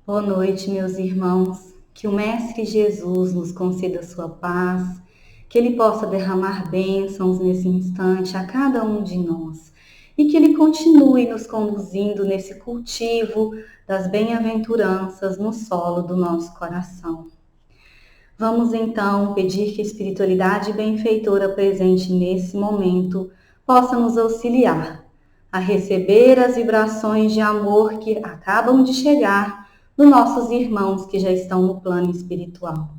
Boa noite, meus irmãos. Que o Mestre Jesus nos conceda sua paz, que Ele possa derramar bênçãos nesse instante a cada um de nós e que Ele continue nos conduzindo nesse cultivo das bem-aventuranças no solo do nosso coração. Vamos então pedir que a espiritualidade benfeitora presente nesse momento possa nos auxiliar a receber as vibrações de amor que acabam de chegar dos nossos irmãos que já estão no plano espiritual.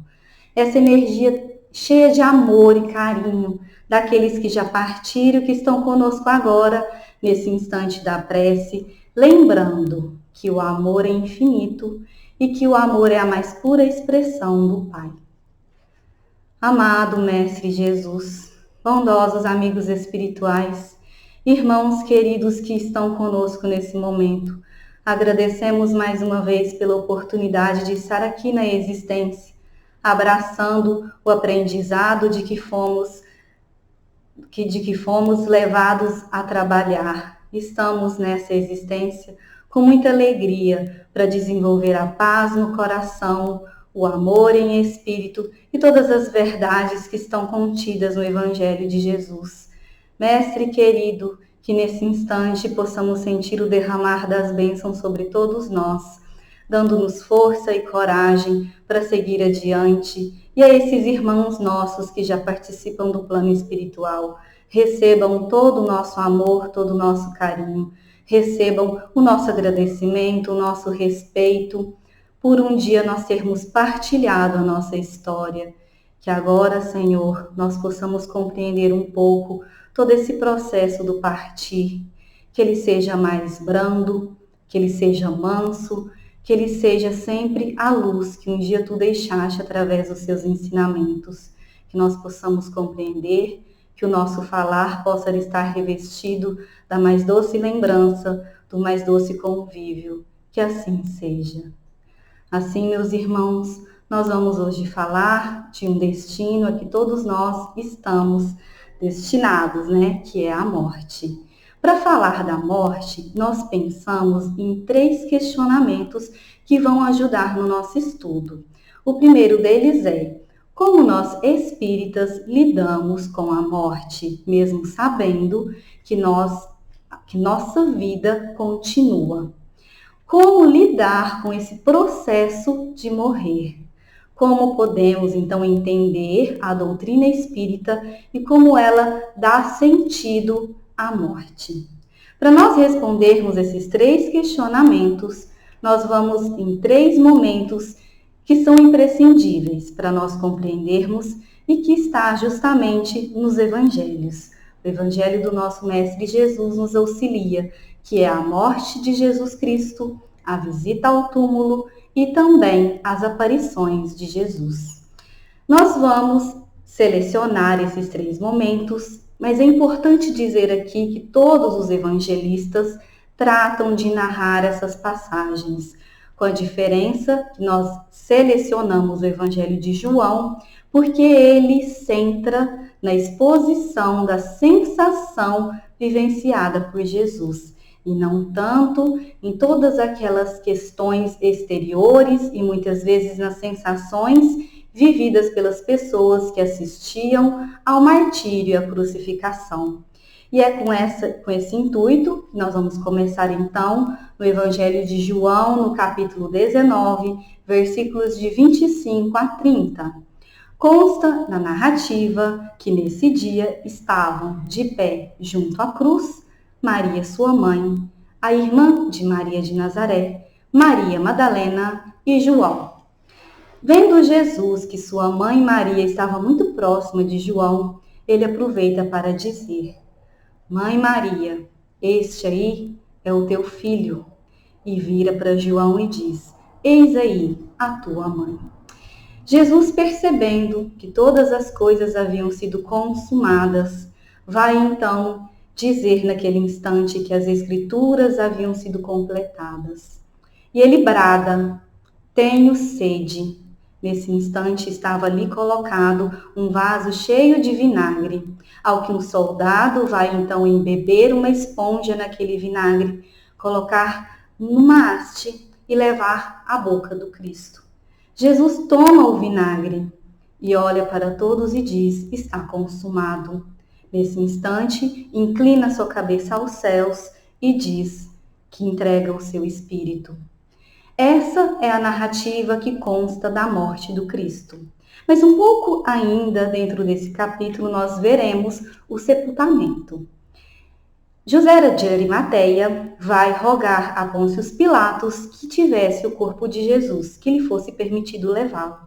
Essa energia cheia de amor e carinho daqueles que já partiram, que estão conosco agora, nesse instante da prece, lembrando que o amor é infinito e que o amor é a mais pura expressão do Pai. Amado Mestre Jesus, bondosos amigos espirituais, irmãos queridos que estão conosco nesse momento, agradecemos mais uma vez pela oportunidade de estar aqui na existência, abraçando o aprendizado de que fomos levados a trabalhar. Estamos nessa existência com muita alegria para desenvolver a paz no coração, o amor em espírito e todas as verdades que estão contidas no Evangelho de Jesus. Mestre querido, que nesse instante possamos sentir o derramar das bênçãos sobre todos nós, dando-nos força e coragem para seguir adiante. E a esses irmãos nossos que já participam do plano espiritual, recebam todo o nosso amor, todo o nosso carinho, recebam o nosso agradecimento, o nosso respeito, por um dia nós termos partilhado a nossa história. Que agora, Senhor, nós possamos compreender um pouco todo esse processo do partir, que ele seja mais brando, que ele seja manso, que ele seja sempre a luz que um dia tu deixaste através dos seus ensinamentos, que nós possamos compreender, que o nosso falar possa estar revestido da mais doce lembrança, do mais doce convívio, que assim seja. Assim, meus irmãos, nós vamos hoje falar de um destino a que todos nós estamos destinados, né? Que é a morte. Para falar da morte, nós pensamos em 3 questionamentos que vão ajudar no nosso estudo. O primeiro deles é: como nós espíritas lidamos com a morte, mesmo sabendo que nossa vida continua? Como lidar com esse processo de morrer? Como podemos, então, entender a doutrina espírita e como ela dá sentido à morte? Para nós respondermos esses 3 questionamentos, nós vamos em 3 momentos que são imprescindíveis para nós compreendermos e que está justamente nos evangelhos. O evangelho do nosso Mestre Jesus nos auxilia, que é a morte de Jesus Cristo, a visita ao túmulo e também as aparições de Jesus. Nós vamos selecionar esses 3 momentos, mas é importante dizer aqui que todos os evangelistas tratam de narrar essas passagens, com a diferença que nós selecionamos o Evangelho de João, porque ele centra na exposição da sensação vivenciada por Jesus, e não tanto em todas aquelas questões exteriores e muitas vezes nas sensações vividas pelas pessoas que assistiam ao martírio e à crucificação. E é com esse intuito que nós vamos começar então no Evangelho de João, no capítulo 19, versículos de 25 a 30. Consta na narrativa que nesse dia estavam de pé junto à cruz Maria, sua mãe, a irmã de Maria de Nazaré, Maria Madalena e João. Vendo Jesus que sua mãe Maria estava muito próxima de João, ele aproveita para dizer: Mãe Maria, este aí é o teu filho. E vira para João e diz: Eis aí a tua mãe. Jesus, percebendo que todas as coisas haviam sido consumadas, vai então dizer naquele instante que as escrituras haviam sido completadas. E ele brada: tenho sede. Nesse instante estava ali colocado um vaso cheio de vinagre, ao que um soldado vai então embeber uma esponja naquele vinagre, colocar numa haste e levar à boca do Cristo. Jesus toma o vinagre e olha para todos e diz: está consumado. Nesse instante, inclina sua cabeça aos céus e diz que entrega o seu espírito. Essa é a narrativa que consta da morte do Cristo. Mas um pouco ainda dentro desse capítulo nós veremos o sepultamento. José de Arimateia vai rogar a Pôncio Pilatos que tivesse o corpo de Jesus, que lhe fosse permitido levá-lo.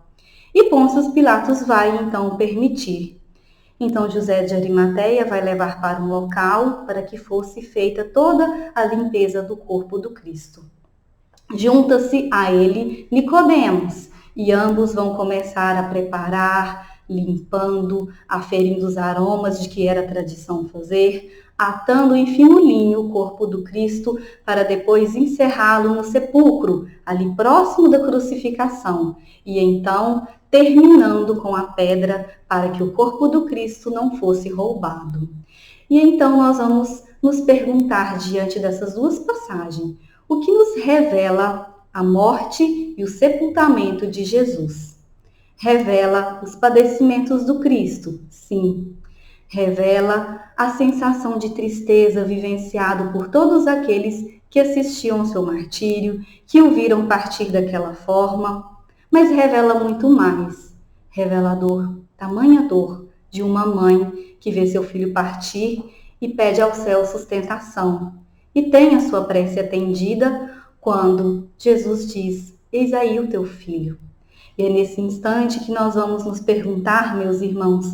E Pôncio Pilatos vai então permitir. Então José de Arimateia vai levar para um local para que fosse feita toda a limpeza do corpo do Cristo. Junta-se a ele Nicodemos, e ambos vão começar a preparar, limpando, aferindo os aromas de que era tradição fazer, atando em fino linho o corpo do Cristo para depois encerrá-lo no sepulcro, ali próximo da crucificação, e então terminando com a pedra para que o corpo do Cristo não fosse roubado. E então nós vamos nos perguntar diante dessas duas passagens, o que nos revela a morte e o sepultamento de Jesus? Revela os padecimentos do Cristo, sim. Revela a sensação de tristeza vivenciado por todos aqueles que assistiam ao seu martírio, que o viram partir daquela forma, mas revela muito mais. Revela a dor, tamanha dor de uma mãe que vê seu filho partir e pede ao céu sustentação. E tem a sua prece atendida quando Jesus diz: eis aí o teu filho. E é nesse instante que nós vamos nos perguntar, meus irmãos,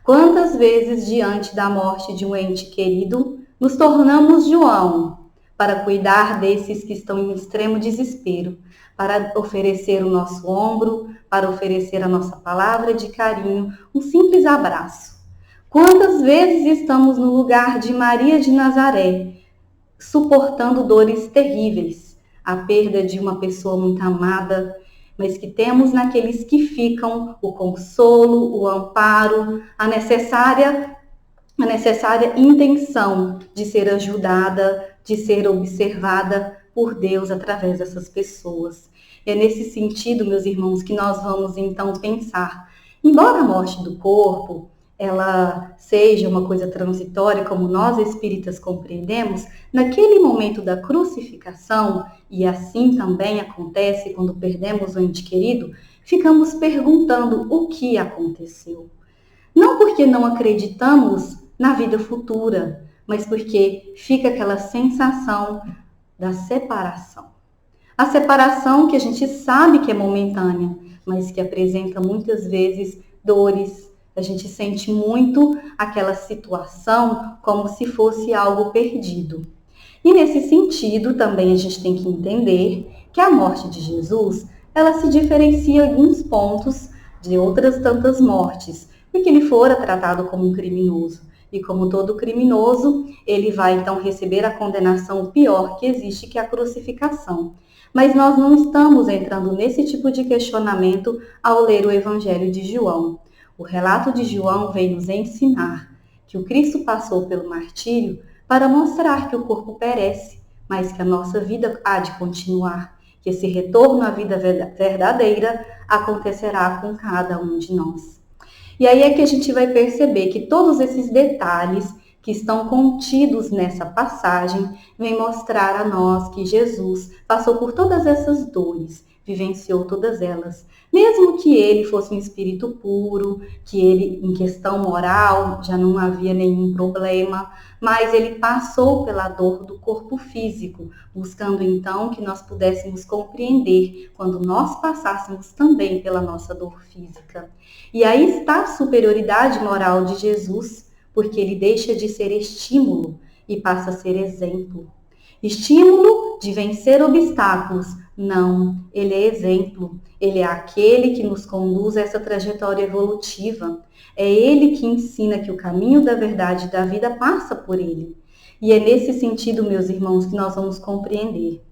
quantas vezes diante da morte de um ente querido nos tornamos João para cuidar desses que estão em extremo desespero, para oferecer o nosso ombro, para oferecer a nossa palavra de carinho, um simples abraço. Quantas vezes estamos no lugar de Maria de Nazaré, suportando dores terríveis, a perda de uma pessoa muito amada, mas que temos naqueles que ficam o consolo, o amparo, a necessária intenção de ser ajudada, de ser observada por Deus através dessas pessoas. É nesse sentido, meus irmãos, que nós vamos então pensar, embora a morte do corpo ela seja uma coisa transitória, como nós espíritas compreendemos, naquele momento da crucificação, e assim também acontece quando perdemos um ente querido, ficamos perguntando o que aconteceu. Não porque não acreditamos na vida futura, mas porque fica aquela sensação da separação. A separação que a gente sabe que é momentânea, mas que apresenta muitas vezes dores. A gente sente muito aquela situação como se fosse algo perdido. E nesse sentido, também a gente tem que entender que a morte de Jesus, ela se diferencia em alguns pontos de outras tantas mortes, porque ele fora tratado como um criminoso. E como todo criminoso, ele vai então receber a condenação pior que existe, que é a crucificação. Mas nós não estamos entrando nesse tipo de questionamento ao ler o Evangelho de João. O relato de João vem nos ensinar que o Cristo passou pelo martírio para mostrar que o corpo perece, mas que a nossa vida há de continuar, que esse retorno à vida verdadeira acontecerá com cada um de nós. E aí é que a gente vai perceber que todos esses detalhes que estão contidos nessa passagem vêm mostrar a nós que Jesus passou por todas essas dores, vivenciou todas elas. Mesmo que ele fosse um espírito puro, que ele, em questão moral, já não havia nenhum problema, mas ele passou pela dor do corpo físico, buscando então que nós pudéssemos compreender quando nós passássemos também pela nossa dor física. E aí está a superioridade moral de Jesus, porque ele deixa de ser estímulo e passa a ser exemplo. Estímulo de vencer obstáculos. Não, ele é exemplo. Ele é aquele que nos conduz a essa trajetória evolutiva. É ele que ensina que o caminho da verdade e da vida passa por ele. E é nesse sentido, meus irmãos, que nós vamos compreender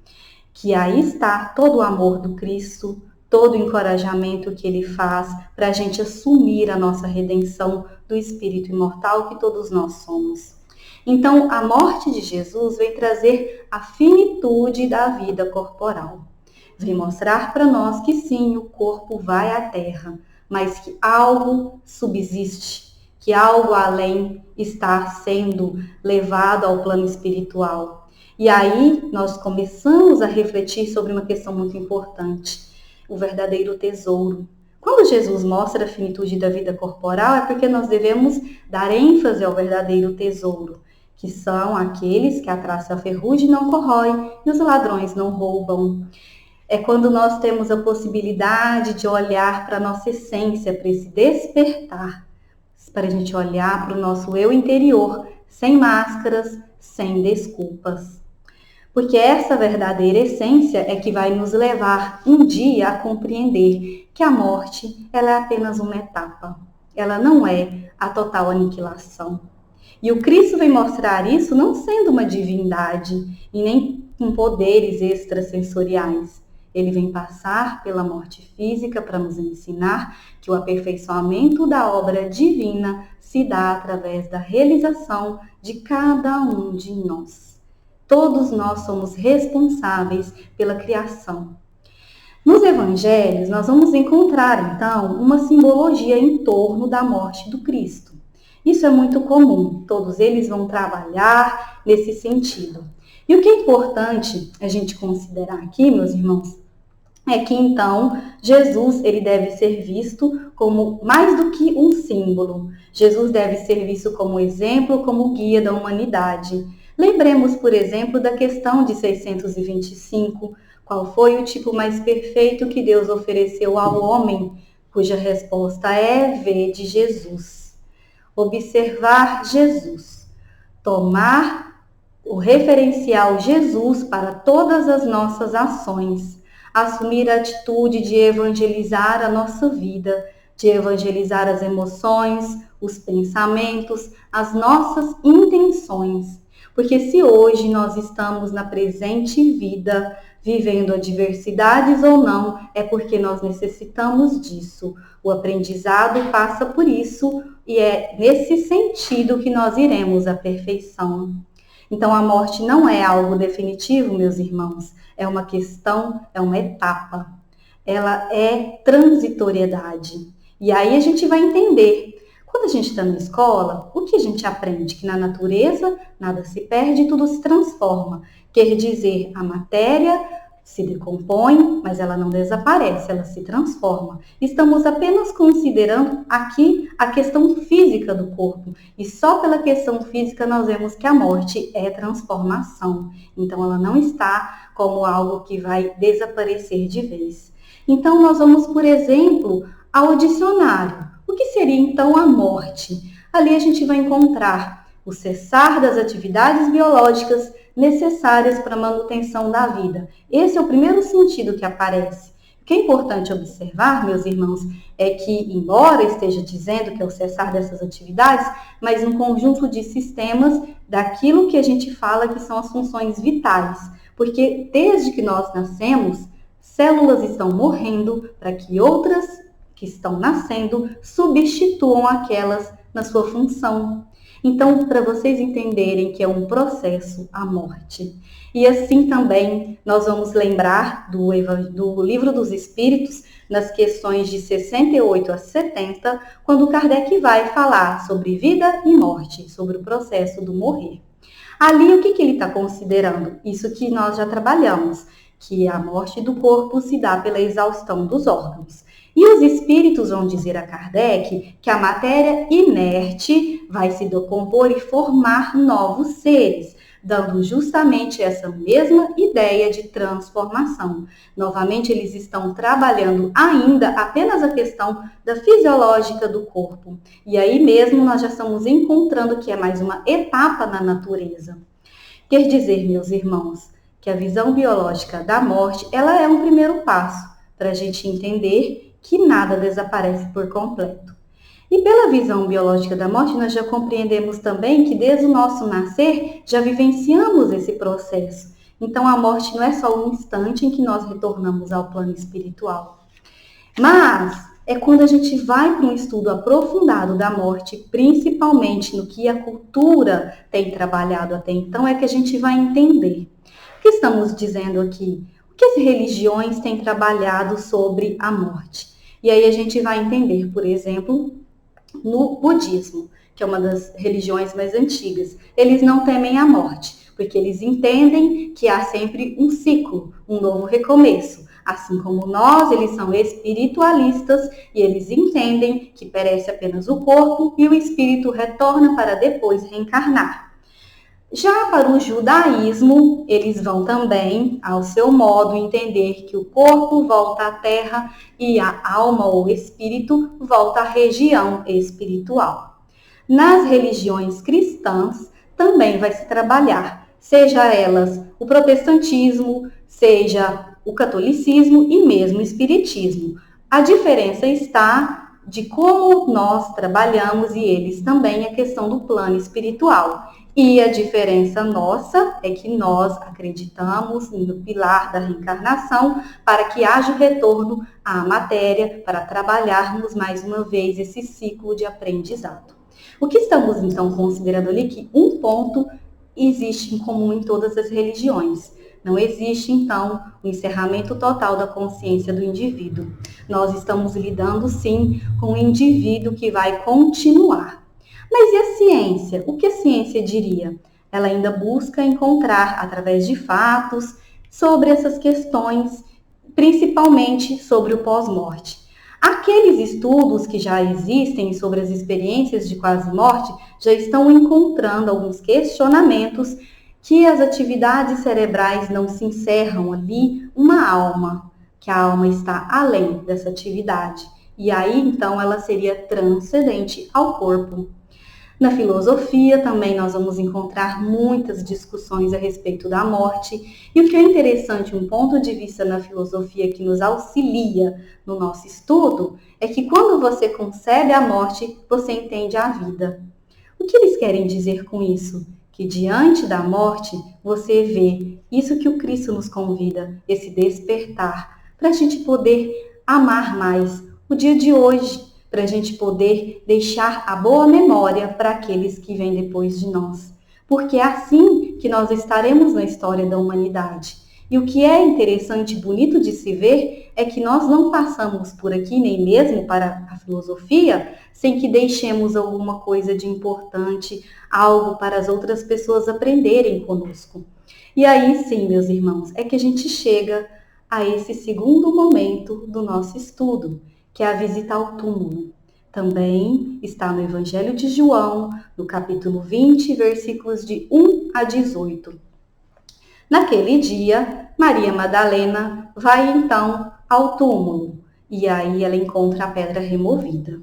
que aí está todo o amor do Cristo, todo o encorajamento que ele faz para a gente assumir a nossa redenção do espírito imortal que todos nós somos. Então, a morte de Jesus vem trazer a finitude da vida corporal. vem mostrar para nós que sim, o corpo vai à terra, mas que algo subsiste, que algo além está sendo levado ao plano espiritual. E aí nós começamos a refletir sobre uma questão muito importante, o verdadeiro tesouro. Quando Jesus mostra a finitude da vida corporal, é porque nós devemos dar ênfase ao verdadeiro tesouro, que são aqueles que a traça e a ferrugem não corroem e os ladrões não roubam. É quando nós temos a possibilidade de olhar para a nossa essência, para esse despertar, para a gente olhar para o nosso eu interior, sem máscaras, sem desculpas. Porque essa verdadeira essência é que vai nos levar um dia a compreender que a morte ela é apenas uma etapa. Ela não é a total aniquilação. E o Cristo vem mostrar isso não sendo uma divindade e nem com poderes extrasensoriais. Ele vem passar pela morte física para nos ensinar que o aperfeiçoamento da obra divina se dá através da realização de cada um de nós. Todos nós somos responsáveis pela criação. Nos evangelhos, nós vamos encontrar, então, uma simbologia em torno da morte do Cristo. Isso é muito comum, todos eles vão trabalhar nesse sentido. E o que é importante a gente considerar aqui, meus irmãos, é que, então, Jesus ele deve ser visto como mais do que um símbolo. Jesus deve ser visto como exemplo, como guia da humanidade. Lembremos, por exemplo, da questão de 625, qual foi o tipo mais perfeito que Deus ofereceu ao homem, cuja resposta é ver de Jesus. Observar Jesus, tomar o referencial Jesus para todas as nossas ações, assumir a atitude de evangelizar a nossa vida, de evangelizar as emoções, os pensamentos, as nossas intenções. Porque se hoje nós estamos na presente vida, vivendo adversidades ou não, é porque nós necessitamos disso. O aprendizado passa por isso e é nesse sentido que nós iremos à perfeição. Então a morte não é algo definitivo, meus irmãos, é uma questão, é uma etapa. Ela é transitoriedade. E aí a gente vai entender. Quando a gente está na escola, o que a gente aprende? Que na natureza nada se perde, tudo se transforma. Quer dizer, a matéria se decompõe, mas ela não desaparece, ela se transforma. Estamos apenas considerando aqui a questão física do corpo. E só pela questão física nós vemos que a morte é transformação. Então ela não está como algo que vai desaparecer de vez. Então nós vamos, por exemplo, ao dicionário. O que seria então a morte? Ali a gente vai encontrar o cessar das atividades biológicas necessárias para a manutenção da vida. Esse é o primeiro sentido que aparece. O que é importante observar, meus irmãos, é que, embora esteja dizendo que é o cessar dessas atividades, mas um conjunto de sistemas daquilo que a gente fala que são as funções vitais. Porque desde que nós nascemos, células estão morrendo para que outras que estão nascendo substituam aquelas na sua função. Então, para vocês entenderem que é um processo a morte. E assim também nós vamos lembrar do Livro dos Espíritos, nas questões de 68 a 70, quando Kardec vai falar sobre vida e morte, sobre o processo do morrer. Ali, o que ele está considerando? Isso que nós já trabalhamos, que a morte do corpo se dá pela exaustão dos órgãos. E os espíritos vão dizer a Kardec que a matéria inerte vai se decompor e formar novos seres, dando justamente essa mesma ideia de transformação. Novamente, eles estão trabalhando ainda apenas a questão da fisiológica do corpo. E aí mesmo nós já estamos encontrando que é mais uma etapa na natureza. Quer dizer, meus irmãos, que a visão biológica da morte, ela é um primeiro passo para a gente entender que nada desaparece por completo. E pela visão biológica da morte, nós já compreendemos também que desde o nosso nascer, já vivenciamos esse processo. Então a morte não é só um instante em que nós retornamos ao plano espiritual. Mas é quando a gente vai para um estudo aprofundado da morte, principalmente no que a cultura tem trabalhado até então, é que a gente vai entender. O que estamos dizendo aqui? O que as religiões têm trabalhado sobre a morte? E aí a gente vai entender, por exemplo, no budismo, que é uma das religiões mais antigas. Eles não temem a morte, porque eles entendem que há sempre um ciclo, um novo recomeço. Assim como nós, eles são espiritualistas e eles entendem que perece apenas o corpo e o espírito retorna para depois reencarnar. Já para o judaísmo, eles vão também, ao seu modo, entender que o corpo volta à terra e a alma ou espírito volta à região espiritual. Nas religiões cristãs, também vai se trabalhar, seja elas o protestantismo, seja o catolicismo e mesmo o espiritismo. A diferença está de como nós trabalhamos e eles também a questão do plano espiritual. E a diferença nossa é que nós acreditamos no pilar da reencarnação para que haja o retorno à matéria, para trabalharmos mais uma vez esse ciclo de aprendizado. O que estamos então considerando ali que um ponto existe em comum em todas as religiões. Não existe, então, o encerramento total da consciência do indivíduo. Nós estamos lidando, sim, com um indivíduo que vai continuar. Mas e a ciência? O que a ciência diria? Ela ainda busca encontrar, através de fatos, sobre essas questões, principalmente sobre o pós-morte. Aqueles estudos que já existem sobre as experiências de quase-morte já estão encontrando alguns questionamentos que as atividades cerebrais não se encerram ali uma alma, que a alma está além dessa atividade. E aí, então, ela seria transcendente ao corpo. Na filosofia também nós vamos encontrar muitas discussões a respeito da morte. E o que é interessante, um ponto de vista na filosofia que nos auxilia no nosso estudo, é que quando você concebe a morte, você entende a vida. O que eles querem dizer com isso? Que diante da morte, você vê isso que o Cristo nos convida, esse despertar, para a gente poder amar mais o dia de hoje, para a gente poder deixar a boa memória para aqueles que vêm depois de nós. Porque é assim que nós estaremos na história da humanidade. E o que é interessante e bonito de se ver é que nós não passamos por aqui, nem mesmo para a filosofia, sem que deixemos alguma coisa de importante, algo para as outras pessoas aprenderem conosco. E aí sim, meus irmãos, é que a gente chega a esse segundo momento do nosso estudo, que é a visita ao túmulo. Também está no Evangelho de João, no capítulo 20, versículos de 1 a 18. Naquele dia, Maria Madalena vai então ao túmulo e aí ela encontra a pedra removida.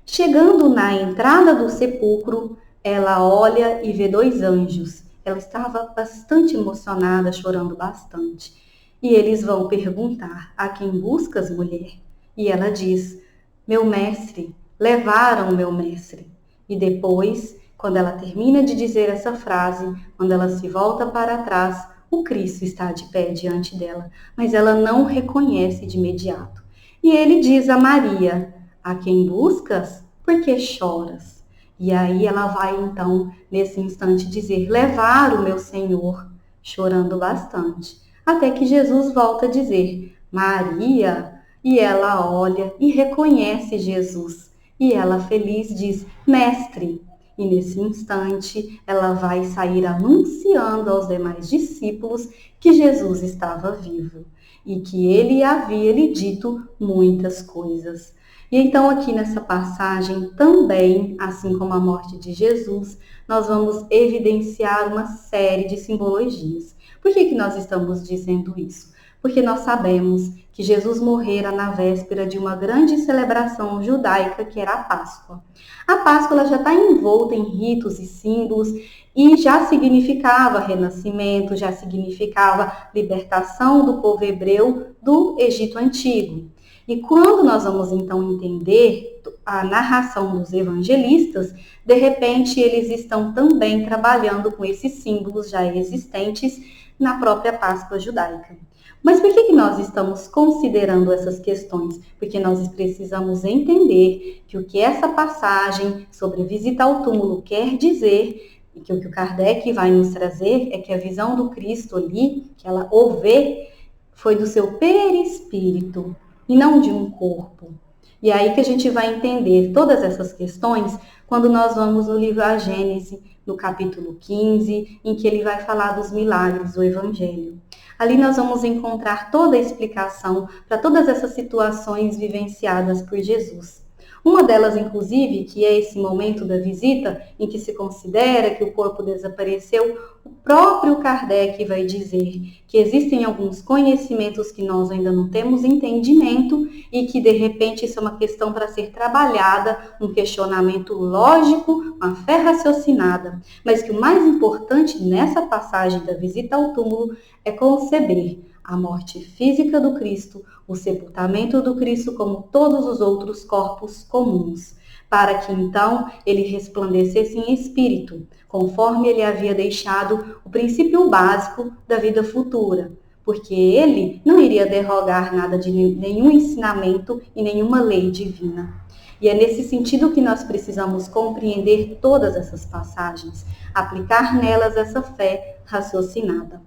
Chegando na entrada do sepulcro, ela olha e vê 2 anjos. Ela estava bastante emocionada, chorando bastante. E eles vão perguntar: a quem buscas, mulher? E ela diz: meu mestre, levaram meu mestre. E depois, quando ela termina de dizer essa frase, quando ela se volta para trás, o Cristo está de pé diante dela, mas ela não reconhece de imediato. E ele diz a Maria: a quem buscas? Por que choras? E aí ela vai então, nesse instante, dizer: levar o meu Senhor, chorando bastante. Até que Jesus volta a dizer: Maria. E ela olha e reconhece Jesus. E ela feliz diz: mestre. E nesse instante ela vai sair anunciando aos demais discípulos que Jesus estava vivo e que ele havia lhe dito muitas coisas. E então aqui nessa passagem também, assim como a morte de Jesus, nós vamos evidenciar uma série de simbologias. Por que nós estamos dizendo isso? Porque nós sabemos que Jesus morrera na véspera de uma grande celebração judaica, que era a Páscoa. A Páscoa ela já está envolta em ritos e símbolos e já significava renascimento, já significava libertação do povo hebreu do Egito Antigo. E quando nós vamos então entender a narração dos evangelistas, de repente eles estão também trabalhando com esses símbolos já existentes na própria Páscoa judaica. Mas por que nós estamos considerando essas questões? Porque nós precisamos entender que o que essa passagem sobre visita ao túmulo quer dizer, e que o Kardec vai nos trazer, é que a visão do Cristo ali, que ela o vê, foi do seu perispírito e não de um corpo. E é aí que a gente vai entender todas essas questões quando nós vamos no livro A Gênese, no capítulo 15, em que ele vai falar dos milagres do Evangelho. Ali nós vamos encontrar toda a explicação para todas essas situações vivenciadas por Jesus. Uma delas, inclusive, que é esse momento da visita, em que se considera que o corpo desapareceu, o próprio Kardec vai dizer que existem alguns conhecimentos que nós ainda não temos entendimento e que, de repente, isso é uma questão para ser trabalhada, um questionamento lógico, uma fé raciocinada, mas que o mais importante nessa passagem da visita ao túmulo é conceber a morte física do Cristo, o sepultamento do Cristo como todos os outros corpos comuns, para que então ele resplandecesse em espírito, conforme ele havia deixado o princípio básico da vida futura, porque ele não iria derrogar nada de nenhum ensinamento e nenhuma lei divina. E é nesse sentido que nós precisamos compreender todas essas passagens, aplicar nelas essa fé raciocinada.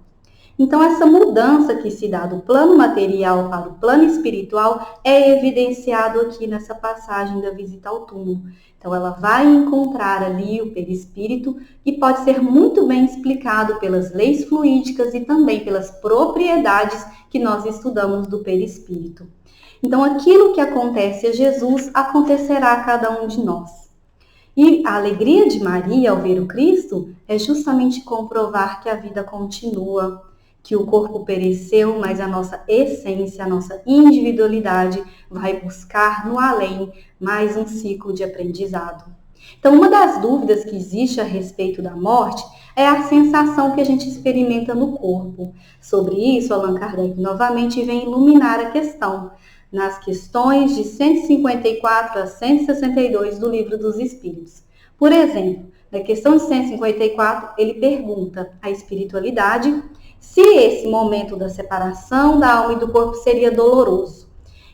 Então, essa mudança que se dá do plano material para o plano espiritual é evidenciado aqui nessa passagem da visita ao túmulo. Então, ela vai encontrar ali o perispírito e pode ser muito bem explicado pelas leis fluídicas e também pelas propriedades que nós estudamos do perispírito. Então, aquilo que acontece a Jesus acontecerá a cada um de nós. E a alegria de Maria ao ver o Cristo é justamente comprovar que a vida continua, que o corpo pereceu, mas a nossa essência, a nossa individualidade vai buscar no além mais um ciclo de aprendizado. Então, uma das dúvidas que existe a respeito da morte é a sensação que a gente experimenta no corpo. Sobre isso, Allan Kardec novamente vem iluminar a questão, nas questões de 154 a 162 do Livro dos Espíritos. Por exemplo, na questão de 154, ele pergunta à espiritualidade se esse momento da separação da alma e do corpo seria doloroso.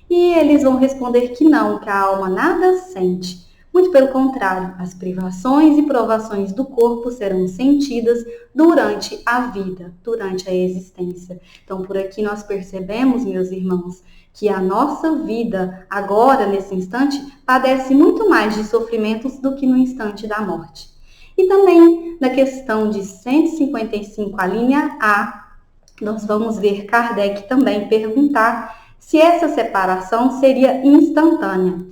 E eles vão responder que não, que a alma nada sente. Muito pelo contrário, as privações e provações do corpo serão sentidas durante a vida, durante a existência. Então, por aqui nós percebemos, meus irmãos, que a nossa vida, agora, nesse instante, padece muito mais de sofrimentos do que no instante da morte. E também, na questão de 155, a linha A, nós vamos ver Kardec também perguntar se essa separação seria instantânea.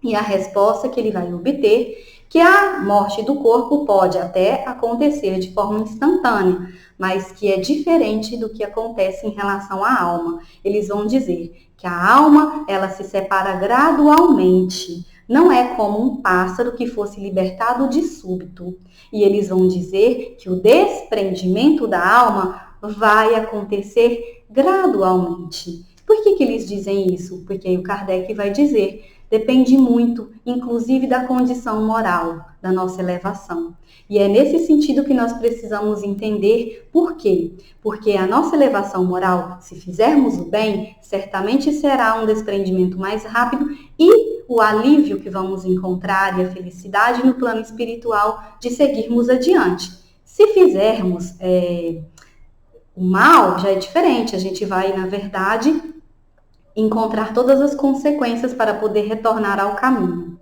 E a resposta que ele vai obter, que a morte do corpo pode até acontecer de forma instantânea, mas que é diferente do que acontece em relação à alma. Eles vão dizer que a alma, ela se separa gradualmente, não é como um pássaro que fosse libertado de súbito. E eles vão dizer que o desprendimento da alma vai acontecer gradualmente. Por que eles dizem isso? Porque aí o Kardec vai dizer, depende muito, inclusive, da condição moral, da nossa elevação. E é nesse sentido que nós precisamos entender por quê. Porque a nossa elevação moral, se fizermos o bem, certamente será um desprendimento mais rápido e o alívio que vamos encontrar e a felicidade no plano espiritual de seguirmos adiante. Se fizermos o mal, já é diferente. A gente vai, na verdade, encontrar todas as consequências para poder retornar ao caminho.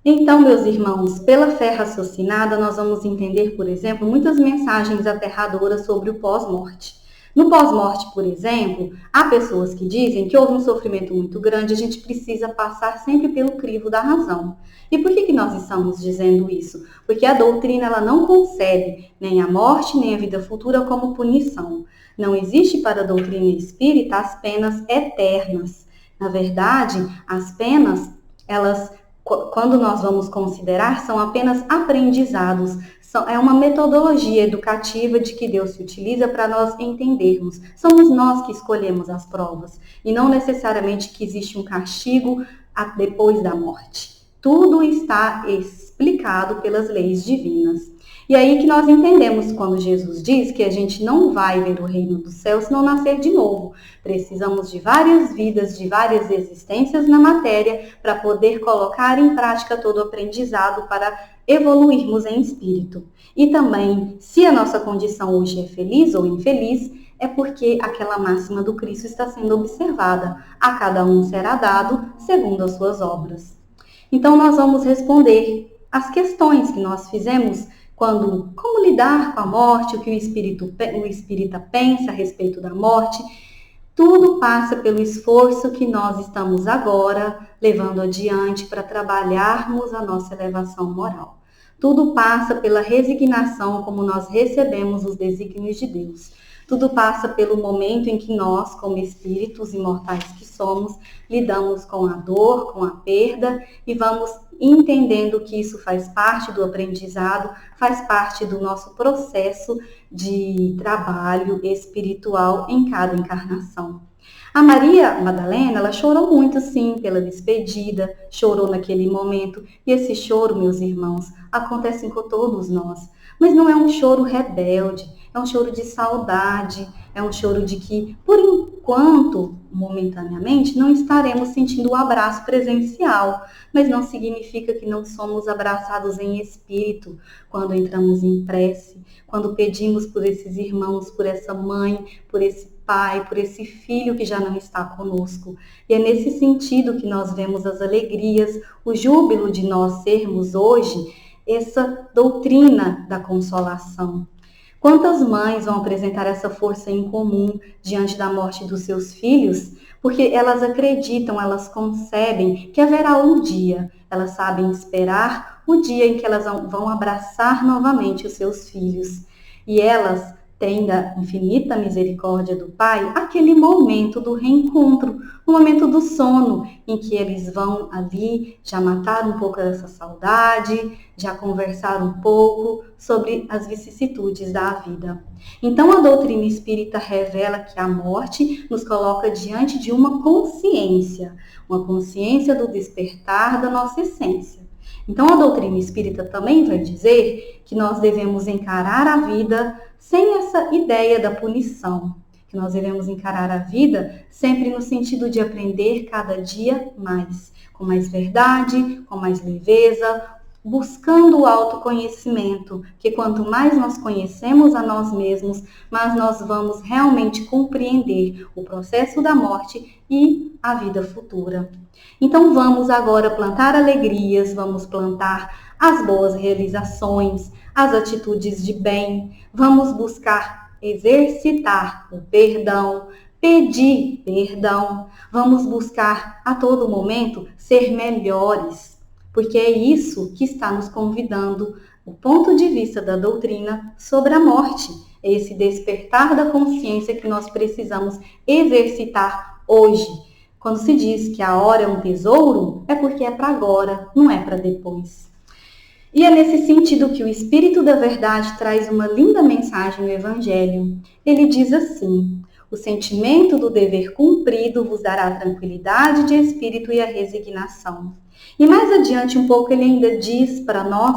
Então, meus irmãos, pela fé raciocinada, nós vamos entender, por exemplo, muitas mensagens aterradoras sobre o pós-morte. No pós-morte, por exemplo, há pessoas que dizem que houve um sofrimento muito grande, a gente precisa passar sempre pelo crivo da razão. E por que nós estamos dizendo isso? Porque a doutrina ela não concebe nem a morte, nem a vida futura como punição. Não existe para a doutrina espírita as penas eternas. Na verdade, as penas, elas, quando nós vamos considerar, são apenas aprendizados. É uma metodologia educativa de que Deus se utiliza para nós entendermos. Somos nós que escolhemos as provas e não necessariamente que existe um castigo depois da morte. Tudo está explicado pelas leis divinas. E aí que nós entendemos quando Jesus diz que a gente não vai ver o reino do céu se não nascer de novo. Precisamos de várias vidas, de várias existências na matéria para poder colocar em prática todo o aprendizado para evoluirmos em espírito. E também, se a nossa condição hoje é feliz ou infeliz, é porque aquela máxima do Cristo está sendo observada. A cada um será dado segundo as suas obras. Então, nós vamos responder as questões que nós fizemos quando, como lidar com a morte, o que o espírita pensa a respeito da morte. Tudo passa pelo esforço que nós estamos agora levando adiante para trabalharmos a nossa elevação moral. Tudo passa pela resignação como nós recebemos os desígnios de Deus. Tudo passa pelo momento em que nós, como espíritos imortais que somos, lidamos com a dor, com a perda e vamos entendendo que isso faz parte do aprendizado, faz parte do nosso processo de trabalho espiritual em cada encarnação. A Maria Madalena, ela chorou muito, sim, pela despedida, chorou naquele momento. E esse choro, meus irmãos, acontece com todos nós. Mas não é um choro rebelde, é um choro de saudade, é um choro de que, por enquanto, momentaneamente, não estaremos sentindo o abraço presencial. Mas não significa que não somos abraçados em espírito quando entramos em prece, quando pedimos por esses irmãos, por essa mãe, por esse pai, por esse filho que já não está conosco. E é nesse sentido que nós vemos as alegrias, o júbilo de nós sermos hoje essa doutrina da consolação. Quantas mães vão apresentar essa força em comum diante da morte dos seus filhos? Porque elas acreditam, elas concebem que haverá um dia. Elas sabem esperar o dia em que elas vão abraçar novamente os seus filhos. E elas têm da infinita misericórdia do Pai aquele momento do reencontro, o momento do sono, em que eles vão ali já matar um pouco dessa saudade, já conversar um pouco sobre as vicissitudes da vida. Então, a doutrina espírita revela que a morte nos coloca diante de uma consciência do despertar da nossa essência. Então, a doutrina espírita também vai dizer que nós devemos encarar a vida sem essa ideia da punição, que nós devemos encarar a vida sempre no sentido de aprender cada dia mais, com mais verdade, com mais leveza, buscando o autoconhecimento, que quanto mais nós conhecemos a nós mesmos, mais nós vamos realmente compreender o processo da morte e a vida futura. Então vamos agora plantar alegrias, vamos plantar as boas realizações, as atitudes de bem, vamos buscar exercitar o perdão, pedir perdão, vamos buscar a todo momento ser melhores, porque é isso que está nos convidando o ponto de vista da doutrina sobre a morte, é esse despertar da consciência que nós precisamos exercitar hoje. Quando se diz que a hora é um tesouro, é porque é para agora, não é para depois. E é nesse sentido que o Espírito da Verdade traz uma linda mensagem no Evangelho. Ele diz assim: o sentimento do dever cumprido vos dará tranquilidade de espírito e a resignação. E mais adiante um pouco ele ainda diz para nós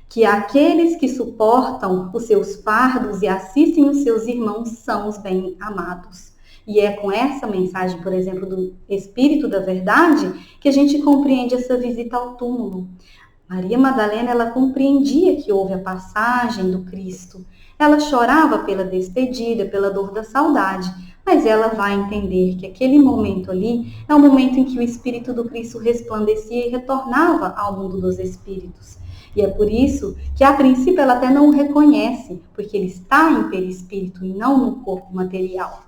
que aqueles que suportam os seus fardos e assistem os seus irmãos são os bem-amados. E é com essa mensagem, por exemplo, do Espírito da Verdade, que a gente compreende essa visita ao túmulo. Maria Madalena, ela compreendia que houve a passagem do Cristo. Ela chorava pela despedida, pela dor da saudade, mas ela vai entender que aquele momento ali é o momento em que o Espírito do Cristo resplandecia e retornava ao mundo dos espíritos. E é por isso que, a princípio, ela até não o reconhece, porque ele está em perispírito e não no corpo material.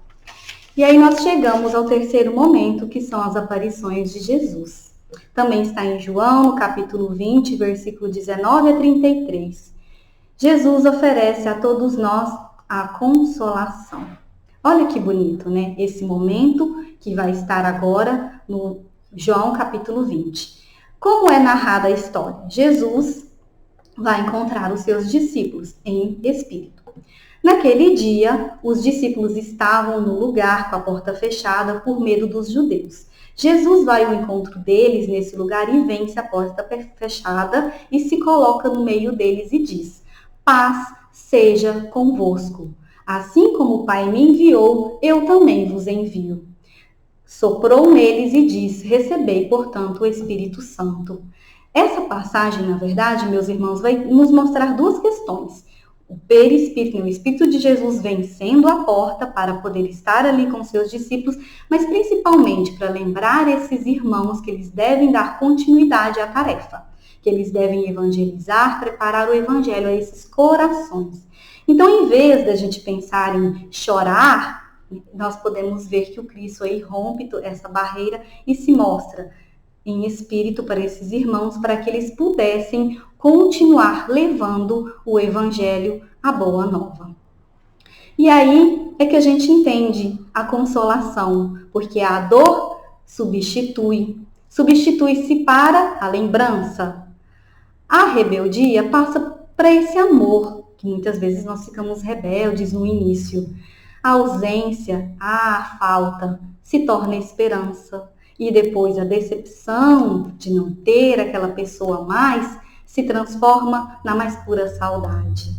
E aí nós chegamos ao terceiro momento, que são as aparições de Jesus. Também está em João, no capítulo 20, versículo 19 a 33. Jesus oferece a todos nós a consolação. Olha que bonito, né? Esse momento que vai estar agora no João, capítulo 20. Como é narrada a história? Jesus vai encontrar os seus discípulos em espírito. Naquele dia, os discípulos estavam no lugar com a porta fechada por medo dos judeus. Jesus vai ao encontro deles nesse lugar e vence a porta fechada e se coloca no meio deles e diz: paz seja convosco. Assim como o Pai me enviou, eu também vos envio. Soprou neles e disse: recebei, portanto, o Espírito Santo. Essa passagem, na verdade, meus irmãos, vai nos mostrar duas questões. O perispírito, o Espírito de Jesus vencendo a porta para poder estar ali com seus discípulos, mas principalmente para lembrar esses irmãos que eles devem dar continuidade à tarefa, que eles devem evangelizar, preparar o evangelho a esses corações. Então, em vez da gente pensar em chorar, nós podemos ver que o Cristo aí rompe essa barreira e se mostra em espírito para esses irmãos, para que eles pudessem continuar levando o evangelho, a boa nova. E aí é que a gente entende a consolação, porque a dor substitui-se para a lembrança. A rebeldia passa para esse amor, que muitas vezes nós ficamos rebeldes no início. A ausência, a falta, se torna esperança. E depois a decepção de não ter aquela pessoa mais se transforma na mais pura saudade.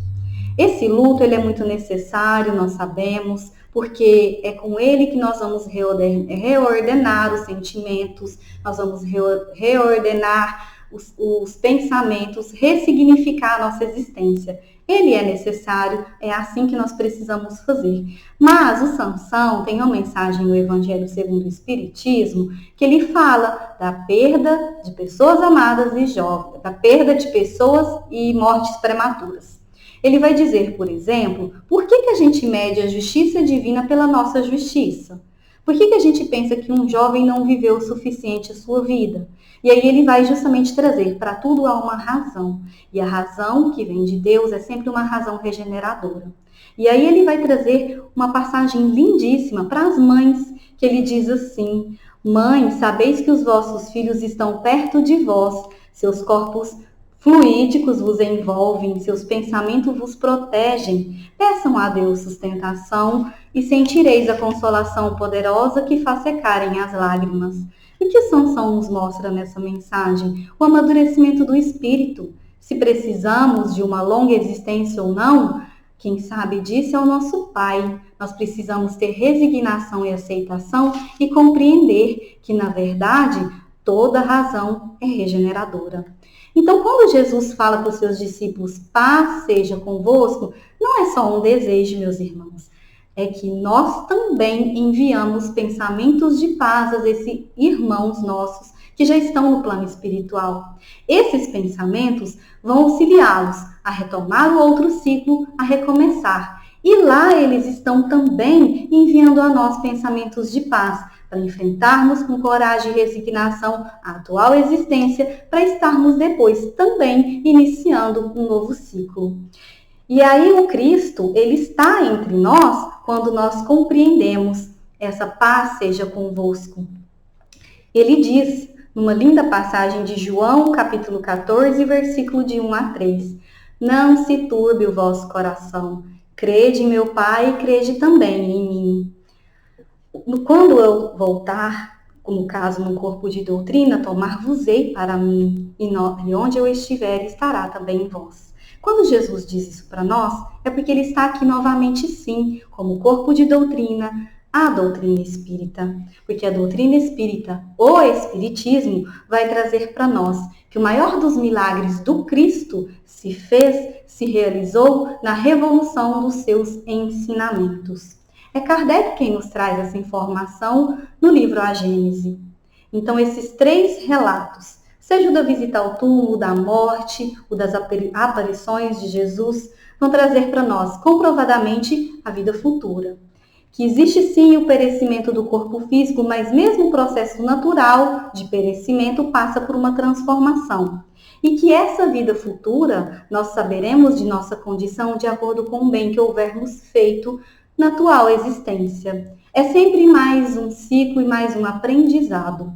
Esse luto ele é muito necessário, nós sabemos, porque é com ele que nós vamos reordenar os sentimentos, nós vamos reordenar os pensamentos, ressignificar a nossa existência. Ele é necessário, é assim que nós precisamos fazer. Mas o Sansão tem uma mensagem no Evangelho segundo o Espiritismo que ele fala da perda de pessoas amadas e jovens, da perda de pessoas e mortes prematuras. Ele vai dizer, por exemplo, por que a gente mede a justiça divina pela nossa justiça? Por que a gente pensa que um jovem não viveu o suficiente a sua vida? E aí ele vai justamente trazer, para tudo há uma razão. E a razão que vem de Deus é sempre uma razão regeneradora. E aí ele vai trazer uma passagem lindíssima para as mães, que ele diz assim: Mãe, sabeis que os vossos filhos estão perto de vós, seus corpos fluídicos vos envolvem, seus pensamentos vos protegem. Peçam a Deus sustentação e sentireis a consolação poderosa que faz secarem as lágrimas. O que Sansão nos mostra nessa mensagem? O amadurecimento do espírito. Se precisamos de uma longa existência ou não, quem sabe disso é o nosso Pai. Nós precisamos ter resignação e aceitação e compreender que, na verdade, toda razão é regeneradora. Então, quando Jesus fala para os seus discípulos, paz seja convosco, não é só um desejo, meus irmãos. É que nós também enviamos pensamentos de paz a esses irmãos nossos que já estão no plano espiritual. Esses pensamentos vão auxiliá-los a retomar o outro ciclo, a recomeçar. E lá eles estão também enviando a nós pensamentos de paz, para enfrentarmos com coragem e resignação a atual existência, para estarmos depois também iniciando um novo ciclo. E aí o Cristo, ele está entre nós quando nós compreendemos essa paz seja convosco. Ele diz, numa linda passagem de João, capítulo 14, versículo de 1 a 3, não se turbe o vosso coração, crede em meu Pai e crede também em mim. Quando eu voltar, no caso, no corpo de doutrina, tomar-vos-ei para mim, e onde eu estiver, estará também vós. Quando Jesus diz isso para nós, é porque ele está aqui novamente, sim, como corpo de doutrina, a doutrina espírita. Porque a doutrina espírita, o espiritismo, vai trazer para nós que o maior dos milagres do Cristo se realizou na revolução dos seus ensinamentos. É Kardec quem nos traz essa informação no livro A Gênese. Então, esses três relatos, seja o da visita ao túmulo, da morte, o das aparições de Jesus, vão trazer para nós comprovadamente a vida futura. Que existe sim o perecimento do corpo físico, mas mesmo o processo natural de perecimento passa por uma transformação. E que essa vida futura, nós saberemos de nossa condição de acordo com o bem que houvermos feito na atual existência. É sempre mais um ciclo e mais um aprendizado.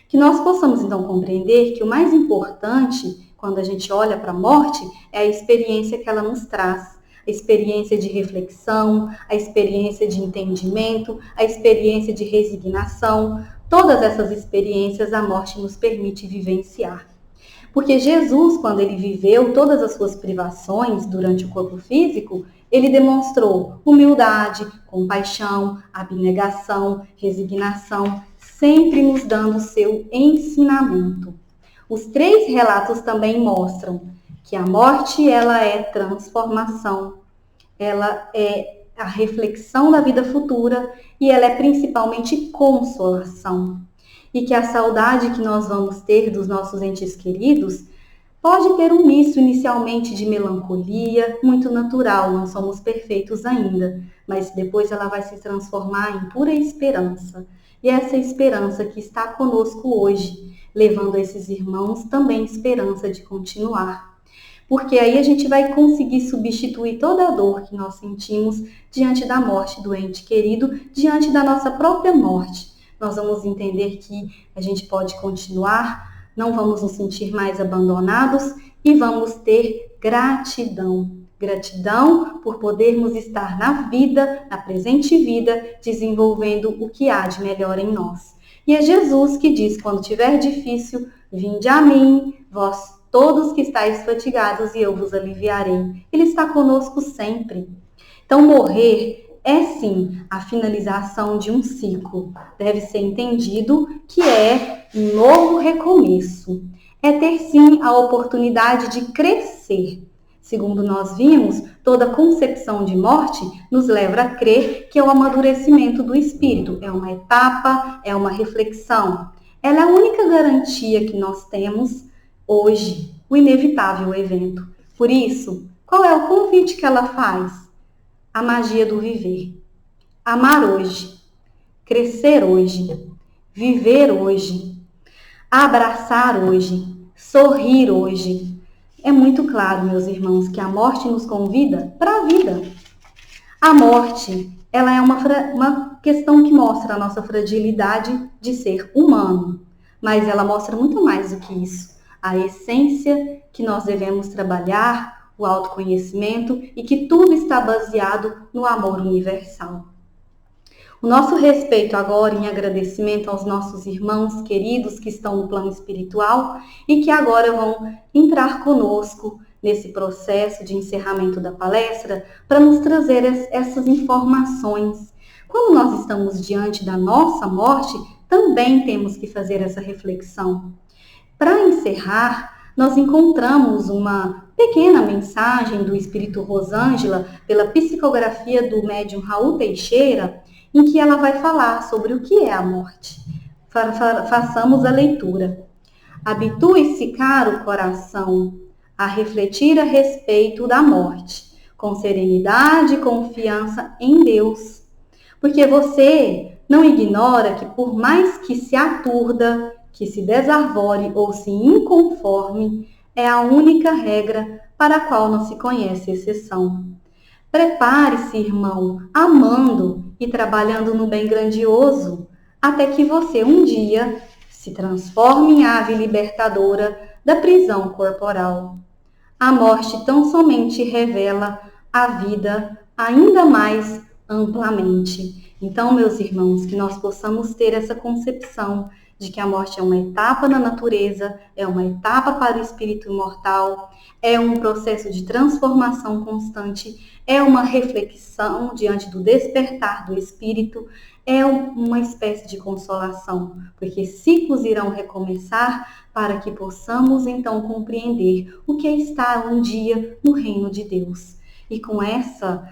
Que nós possamos então compreender que o mais importante, quando a gente olha para a morte, é a experiência que ela nos traz. A experiência de reflexão, a experiência de entendimento, a experiência de resignação. Todas essas experiências a morte nos permite vivenciar. Porque Jesus, quando ele viveu todas as suas privações durante o corpo físico, ele demonstrou humildade, compaixão, abnegação, resignação, sempre nos dando o seu ensinamento. Os 3 relatos também mostram que a morte, ela é transformação, ela é a reflexão da vida futura e ela é principalmente consolação. E que a saudade que nós vamos ter dos nossos entes queridos pode ter um misto inicialmente de melancolia, muito natural, não somos perfeitos ainda, mas depois ela vai se transformar em pura esperança. E essa esperança que está conosco hoje, levando a esses irmãos também esperança de continuar. Porque aí a gente vai conseguir substituir toda a dor que nós sentimos diante da morte do ente querido, diante da nossa própria morte. Nós vamos entender que a gente pode continuar, não vamos nos sentir mais abandonados e vamos ter gratidão. Gratidão por podermos estar na vida, na presente vida, desenvolvendo o que há de melhor em nós. E é Jesus que diz, quando tiver difícil, vinde a mim, vós todos que estáis fatigados e eu vos aliviarei. Ele está conosco sempre. Então, morrer é sim a finalização de um ciclo. Deve ser entendido que é um novo recomeço. É ter sim a oportunidade de crescer. Segundo nós vimos, toda concepção de morte nos leva a crer que é o amadurecimento do espírito. É uma etapa, é uma reflexão. Ela é a única garantia que nós temos hoje, o inevitável evento. Por isso, qual é o convite que ela faz? A magia do viver. Amar hoje, crescer hoje, viver hoje, abraçar hoje, sorrir hoje. É muito claro, meus irmãos, que a morte nos convida para a vida. A morte, ela é uma questão que mostra a nossa fragilidade de ser humano, mas ela mostra muito mais do que isso. A essência que nós devemos trabalhar, o autoconhecimento e que tudo está baseado no amor universal. O nosso respeito agora em agradecimento aos nossos irmãos queridos que estão no plano espiritual e que agora vão entrar conosco nesse processo de encerramento da palestra para nos trazer essas informações. Quando nós estamos diante da nossa morte, também temos que fazer essa reflexão. Para encerrar, nós encontramos uma pequena mensagem do Espírito Rosângela pela psicografia do médium Raul Teixeira, em que ela vai falar sobre o que é a morte. Façamos a leitura. Habitue-se, caro coração, a refletir a respeito da morte, com serenidade e confiança em Deus. Porque você não ignora que por mais que se aturda, que se desarvore ou se inconforme, é a única regra para a qual não se conhece exceção. Prepare-se, irmão, amando e trabalhando no bem grandioso, até que você um dia se transforme em ave libertadora da prisão corporal. A morte tão somente revela a vida ainda mais amplamente. Então, meus irmãos, que nós possamos ter essa concepção de que a morte é uma etapa na natureza, é uma etapa para o espírito imortal, é um processo de transformação constante, é uma reflexão diante do despertar do espírito, é uma espécie de consolação, porque ciclos irão recomeçar para que possamos então compreender o que é estar um dia no reino de Deus. E com essa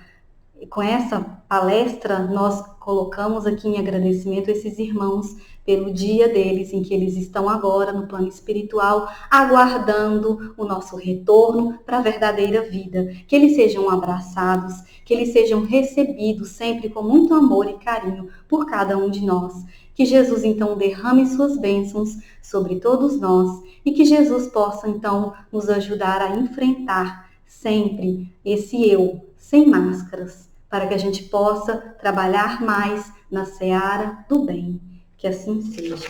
palestra, nós colocamos aqui em agradecimento esses irmãos pelo dia deles, em que eles estão agora no plano espiritual, aguardando o nosso retorno para a verdadeira vida. Que eles sejam abraçados, que eles sejam recebidos sempre com muito amor e carinho por cada um de nós. Que Jesus, então, derrame suas bênçãos sobre todos nós e que Jesus possa, então, nos ajudar a enfrentar sempre esse eu sem máscaras, para que a gente possa trabalhar mais na seara do bem. Que assim seja.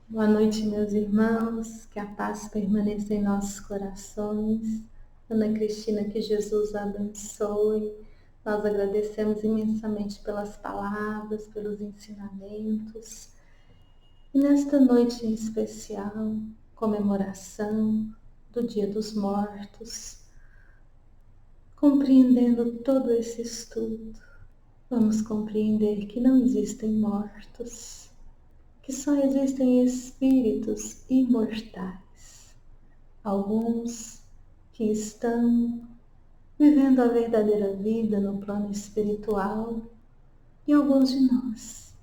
Boa noite, meus irmãos. Que a paz permaneça em nossos corações. Ana Cristina, que Jesus a abençoe. Nós agradecemos imensamente pelas palavras, pelos ensinamentos. E nesta noite em especial, comemoração do Dia dos Mortos, compreendendo todo esse estudo, vamos compreender que não existem mortos, que só existem espíritos imortais. Alguns que estão vivendo a verdadeira vida no plano espiritual e alguns de nós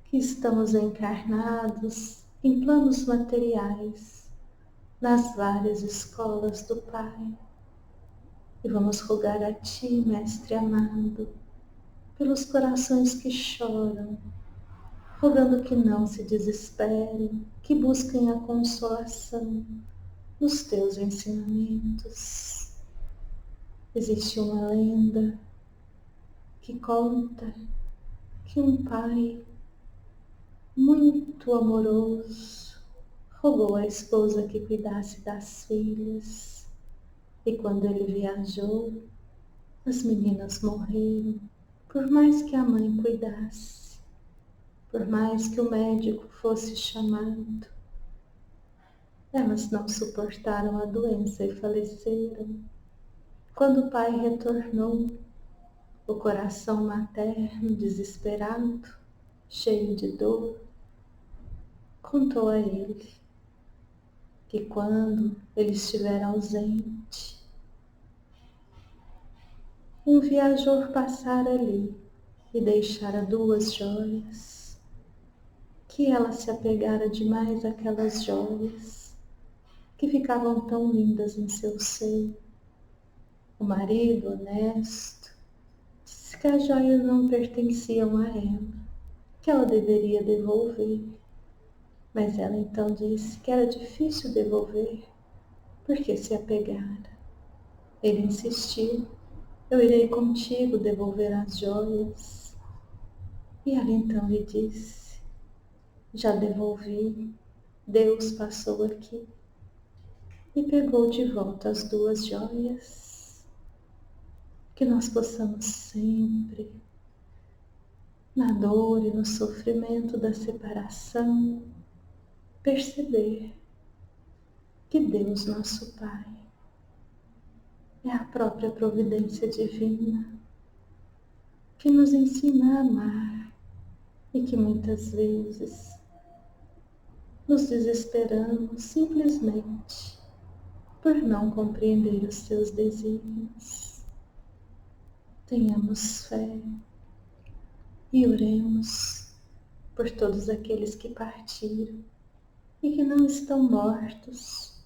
que estamos encarnados em planos materiais, nas várias escolas do Pai. E vamos rogar a Ti, Mestre amado, pelos corações que choram, rogando que não se desesperem, que busquem a consolação nos Teus ensinamentos. Existe uma lenda que conta que um pai muito amoroso rogou à esposa que cuidasse das filhas, e quando ele viajou, as meninas morreram, por mais que a mãe cuidasse, por mais que o médico fosse chamado. Elas não suportaram a doença e faleceram. Quando o pai retornou, o coração materno, desesperado, cheio de dor, contou a ele que quando ele estiver ausente, um viajor passara ali e deixara 2 joias, que ela se apegara demais àquelas joias, que ficavam tão lindas em seu seio. O marido, honesto, disse que as joias não pertenciam a ela, que ela deveria devolver. Mas ela então disse que era difícil devolver, porque se apegara. Ele insistiu: eu irei contigo devolver as joias. E ela então lhe disse: já devolvi, Deus passou aqui. E pegou de volta as 2 joias. Que nós possamos sempre, na dor e no sofrimento da separação, perceber que Deus, nosso Pai, é a própria providência divina que nos ensina a amar e que muitas vezes nos desesperamos simplesmente por não compreender os seus desígnios. Tenhamos fé e oremos por todos aqueles que partiram e que não estão mortos,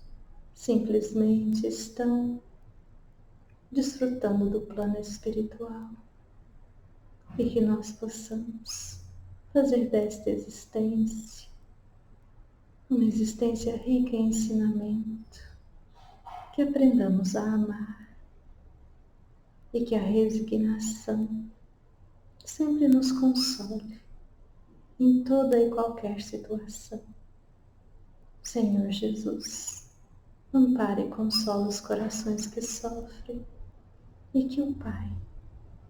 simplesmente estão desfrutando do plano espiritual, e que nós possamos fazer desta existência uma existência rica em ensinamento, que aprendamos a amar e que a resignação sempre nos console em toda e qualquer situação. Senhor Jesus, ampare e consola os corações que sofrem e que o Pai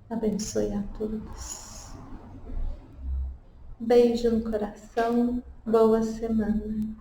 abençoe a todos. Beijo no coração, boa semana.